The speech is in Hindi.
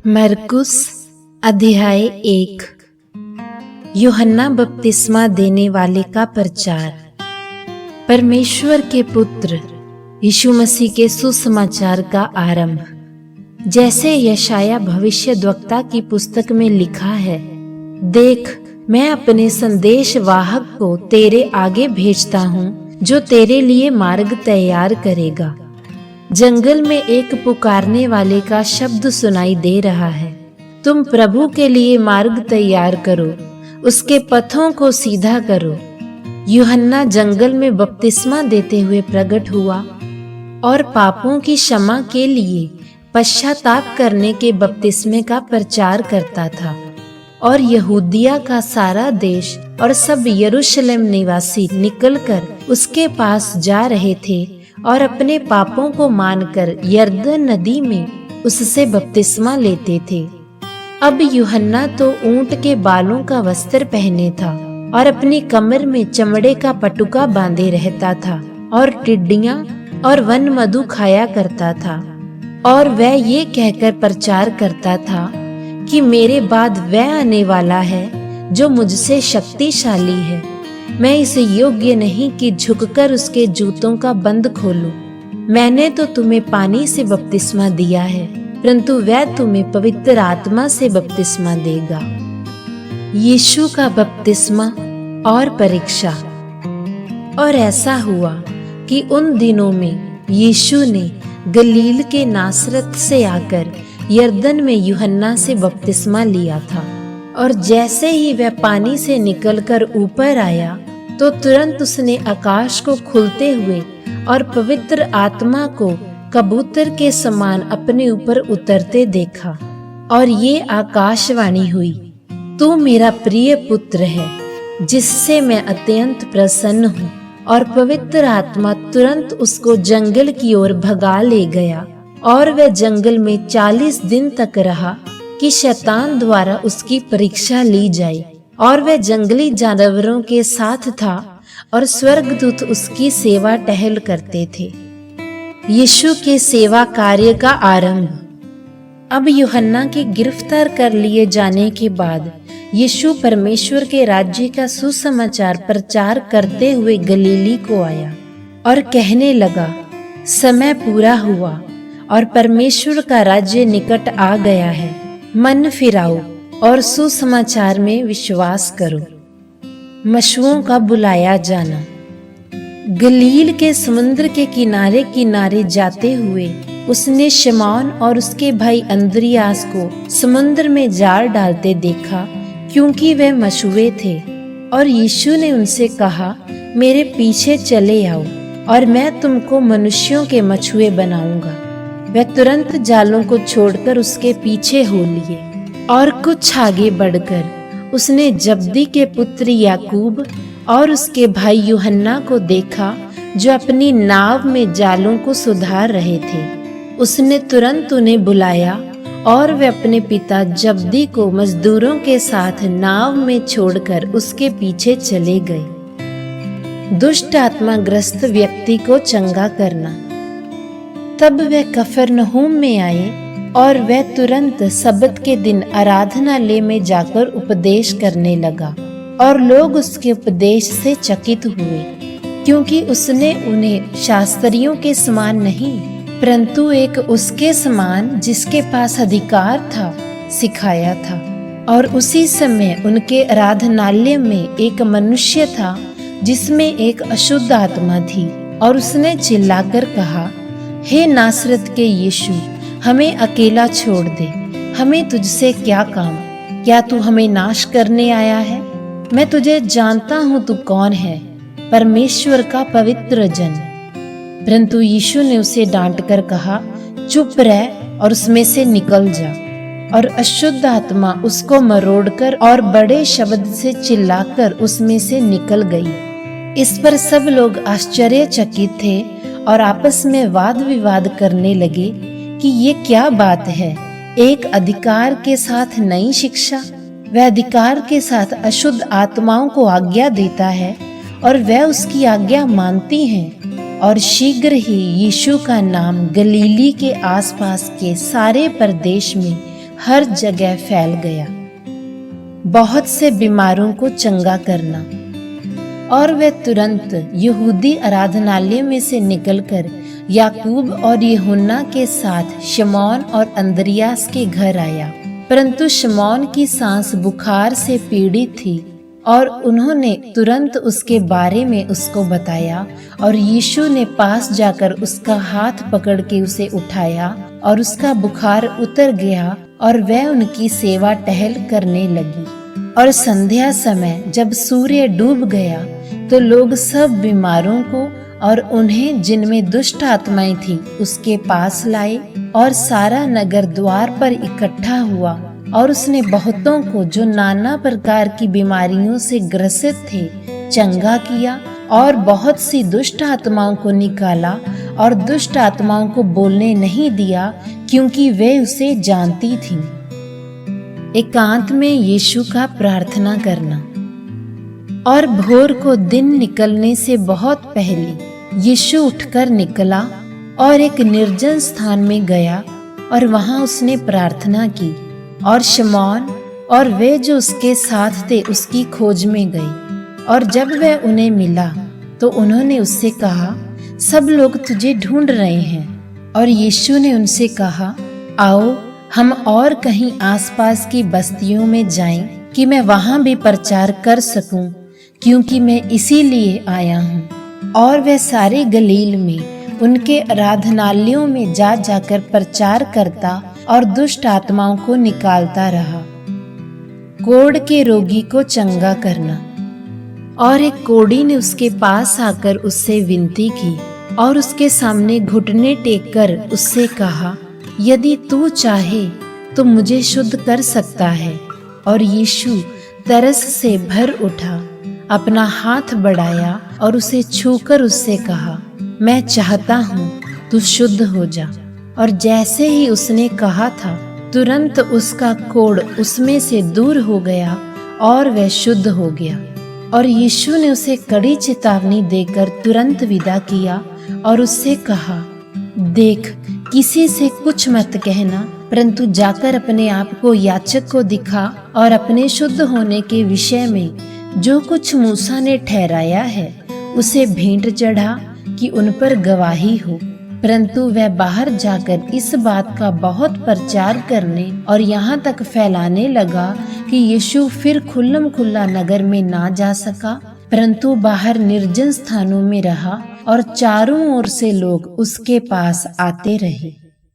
मरकुस अध्याय 1। यूहन्ना बपतिस्मा देने वाले का प्रचार। परमेश्वर के पुत्र यीशु मसीह के सुसमाचार का आरंभ। जैसे यशाया भविष्यद्वक्ता की पुस्तक में लिखा है, देख मैं अपने संदेश वाहक को तेरे आगे भेजता हूँ, जो तेरे लिए मार्ग तैयार करेगा। जंगल में एक पुकारने वाले का शब्द सुनाई दे रहा है, तुम प्रभु के लिए मार्ग तैयार करो, उसके पथों को सीधा करो। यूहन्ना जंगल में बपतिस्मा देते हुए प्रकट हुआ और पापों की क्षमा के लिए पश्चाताप करने के बपतिस्मे का प्रचार करता था। और यहूदिया का सारा देश और सब यरूशलेम निवासी निकलकर उसके पास जा रहे थे और अपने पापों को मानकर यरदन नदी में उससे बपतिस्मा लेते थे। अब यूहन्ना तो ऊंट के बालों का वस्त्र पहने था और अपनी कमर में चमड़े का पटुका बांधे रहता था और टिड्डियां और वन मधु खाया करता था। और वह ये कहकर प्रचार करता था कि मेरे बाद वह आने वाला है जो मुझसे शक्तिशाली है, मैं इस योग्य नहीं कि झुककर उसके जूतों का बंद खोलूं। मैंने तो तुम्हें पानी से बपतिस्मा दिया है, परंतु वह तुम्हें पवित्र आत्मा से बपतिस्मा देगा। यीशु का बपतिस्मा और परीक्षा। और ऐसा हुआ कि उन दिनों में यीशु ने गलील के नासरत से आकर यरदन में यूहन्ना से बपतिस्मा लिया था। और जैसे ही वह पानी से निकलकर ऊपर आया तो तुरंत उसने आकाश को खुलते हुए और पवित्र आत्मा को कबूतर के समान अपने ऊपर उतरते देखा। और ये आकाशवाणी हुई, तू मेरा प्रिय पुत्र है, जिससे मैं अत्यंत प्रसन्न हूँ। और पवित्र आत्मा तुरंत उसको जंगल की ओर भगा ले गया और वह जंगल में 40 दिन तक रहा कि शैतान द्वारा उसकी परीक्षा ली जाए। और वह जंगली जानवरों के साथ था और स्वर्गदूत उसकी सेवा टहल करते थे। यीशु के सेवा कार्य का आरंभ। अब यूहन्ना के गिरफ्तार कर लिए जाने के बाद यीशु परमेश्वर के राज्य का सुसमाचार प्रचार करते हुए गलीली को आया और कहने लगा, समय पूरा हुआ और परमेश्वर का राज्य निकट आ गया है। मन फिराओ और सुसमाचार में विश्वास करो। मशुओं का बुलाया जाना। गलील के समुद्र के किनारे किनारे जाते हुए उसने शमौन और उसके भाई अंद्रियास को समुद्र में जाल डालते देखा, क्योंकि वे मछुए थे। और यीशु ने उनसे कहा, मेरे पीछे चले आओ और मैं तुमको मनुष्यों के मछुए बनाऊंगा। वह तुरंत जालों को छोड़कर उसके पीछे हो लिए। और कुछ आगे बढ़कर उसने जब्दी के पुत्र याकूब और उसके भाई यूहन्ना को देखा, जो अपनी नाव में जालों को सुधार रहे थे। उसने तुरंत उन्हें बुलाया और वे अपने पिता जब्दी को मजदूरों के साथ नाव में छोड़कर उसके पीछे चले गए। दुष्ट आत्मा ग्रस्त व्यक्ति को चंगा करना। तब वे कफरनहूम में आए और वह तुरंत सब्त के दिन आराधनालय में जाकर उपदेश करने लगा। और लोग उसके उपदेश से चकित हुए, क्योंकि उसने उन्हें शास्त्रियों के समान नहीं, परंतु एक उसके समान जिसके पास अधिकार था सिखाया था। और उसी समय उनके आराधनालय में एक मनुष्य था जिसमें एक अशुद्ध आत्मा थी। और उसने चिल्लाकर कहा, हे नासरत के यीशु, हमें अकेला छोड़ दे, हमें तुझसे क्या काम? क्या तू हमें नाश करने आया है? मैं तुझे जानता हूँ तू कौन है, परमेश्वर का पवित्र जन। परंतु यीशु ने उसे डांटकर कहा, चुप रह और उसमें से निकल जा। और अशुद्ध आत्मा उसको मरोड़कर और बड़े शब्द से चिल्लाकर उसमें से निकल गई। इस पर सब लोग आश्चर्यचकित थे और आपस में वाद विवाद करने लगे कि ये क्या बात है, एक अधिकार के साथ नई शिक्षा। वह अधिकार के साथ अशुद्ध आत्माओं को आज्ञा देता है और वह उसकी आज्ञा मानती हैं। और शीघ्र ही यीशु का नाम गलीली के आसपास के सारे प्रदेश में हर जगह फैल गया। बहुत से बीमारों को चंगा करना। और वे तुरंत यहूदी आराधनालय में से निकलकर याकूब और यूहन्ना के साथ शमौन और अंद्रियास के घर आया। परंतु शमौन की सास बुखार से पीड़ित थी और उन्होंने तुरंत उसके बारे में उसको बताया, और यीशु ने पास जाकर उसका हाथ पकड़ के उसे उठाया और उसका बुखार उतर गया और वह उनकी सेवा टहल करने लगी। और संध्या समय जब सूर्य डूब गया तो लोग सब बीमारों को और उन्हें जिनमें दुष्ट आत्माएं थी उसके पास लाए, और सारा नगर द्वार पर इकट्ठा हुआ। और उसने बहुतों को जो नाना प्रकार की बीमारियों से ग्रसित थे चंगा किया, और बहुत सी दुष्ट आत्माओं को निकाला, और दुष्ट आत्माओं को बोलने नहीं दिया, क्योंकि वे उसे जानती थीं। एकांत में यीशु का प्रार्थना करना। और भोर को दिन निकलने से बहुत पहले यीशु उठकर निकला और एक निर्जन स्थान में गया, और वहां उसने प्रार्थना की। और शमौन और वे जो उसके साथ थे उसकी खोज में गए। और जब वह उन्हें मिला तो उन्होंने उससे कहा, सब लोग तुझे ढूंढ रहे हैं। और यीशु ने उनसे कहा, आओ हम और कहीं आसपास की बस्तियों में जाएं, कि मैं वहां भी प्रचार कर सकूं, क्योंकि मैं इसीलिए आया हूं। और वह सारे गलील में उनके आराधनालयों में जा जाकर प्रचार करता और दुष्ट आत्माओं को निकालता रहा। कोढ़ के रोगी को चंगा करना। और एक कोढ़ी ने उसके पास आकर उससे विनती की और उसके सामने घुटने टेक कर उससे कहा, यदि तू चाहे तो मुझे शुद्ध कर सकता है। और यीशु तरस से भर उठा, अपना हाथ बढ़ाया और उसे छूकर उससे कहा, मैं चाहता हूँ, तू शुद्ध हो जा। और जैसे ही उसने कहा था तुरंत उसका कोढ़ उसमें से दूर हो गया और वह शुद्ध हो गया। और यीशु ने उसे कड़ी चेतावनी देकर तुरंत विदा किया और उससे कहा, देख, किसी से कुछ मत कहना, परंतु जाकर अपने आप को याजक को दिखा और अपने शुद्ध होने के विषय में जो कुछ मूसा ने ठहराया है उसे भेंट चढ़ा, कि उन पर गवाही हो। परंतु वह बाहर जाकर इस बात का बहुत प्रचार करने और यहाँ तक फैलाने लगा कि यीशु फिर खुल्लम खुल्ला नगर में ना जा सका, परंतु बाहर निर्जन स्थानों में रहा, और चारों ओर से लोग उसके पास आते रहे।